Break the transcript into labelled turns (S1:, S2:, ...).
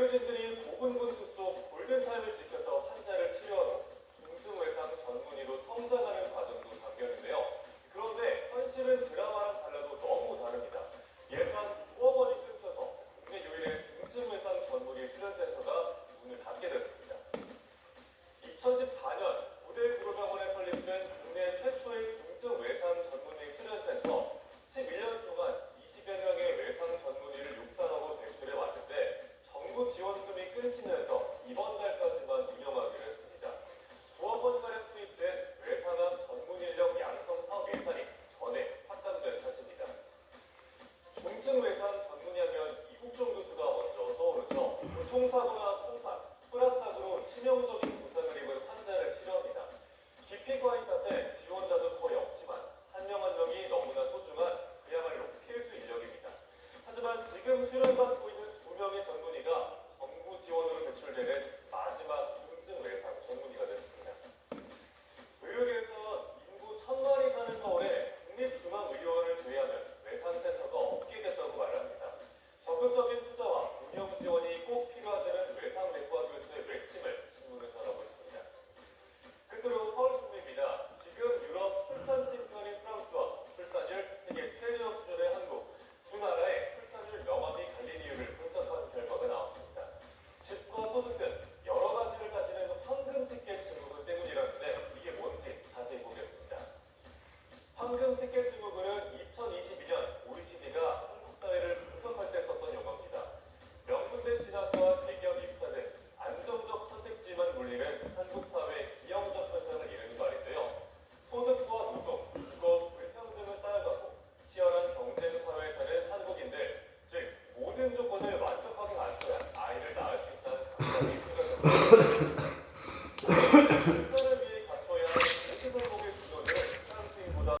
S1: 의료진들이 고군분투 속 골든타임을 지켜서 환자를 치료하고 중증외상 전문의로 성장하는 과정도 담겼는데요. 그런데 현실은 드라마랑 달라도 너무 다릅니다. 예산 9억 원이 끊겨서 국내 유일의 중증외상 전문의 훈련센터가 문을 닫게 됐습니다. 2014년 모델 구로병원에 설립된 국내 최초의 중증외상 전문의 훈련센터. 11년 동안 20여 명의 외상 전문의를 육성하고 배출해 왔는데 정부 지원금이 끊기면서 이번 달까지만 운영하기로 했습니다. 9억 원가량 투입된 외상암 전문 인력 양성 사업 예산이 전에 삭감된 탓입니다. 중증 외상 전문의하면 이국종 교수가 먼저 떠오르죠. 교통사고나 총상, 추락사고로 치명적인 부상을 입은 환자를 치료합니다. 기피과인 탓에 지원자도 거의 없지만 한 명 한 명이 너무나 소중한 그야말로 필수 인력입니다. 하지만 지금 수련받고 있는 2명의 전문의가 정부 지원으로 배출되는 마지막 중증 외상 전문의가 됐습니다. 의료계에선 인구 1,000만이 사는 서울에 국립중앙의료원을 제외하면 외상센터가 없게 됐다고 말합니다. 적극적인 투자와 운영 지원이 꼭 필요하다는 외상내과 교수의 외침을 신문은 전하고 있습니다. 끝으로 서울신문입니다. 지금 유럽 출산 챔피언인 프랑스와 출산율 세계 최저 수준의 한국, 두 나라의 출산율 명암이 갈린 이유를 분석한 결과가 나왔습니다. 집과 소득 등 여러 가지를 따지는 황금 티켓 증후군 때문이라는데 이게 뭔지 자세히 보겠습니다. 황금 티켓 증후군은 2022년 OECD가 한국 사회를 분석할 때 썼던 용어입니다. 명문대 진학과 대기업 입사 등 안정적 선택지만 몰리는 한국 사회의 비영적 현상을 이르는 말인데요. 소득과 노동, 주거, 불평등을 쌓아가고 치열한 경쟁 사회에 사는 한국인들, 즉 모든 조건을 완벽하게 갖춰야 아이를 낳을 수 있다는 강박이 생겨졌습니다.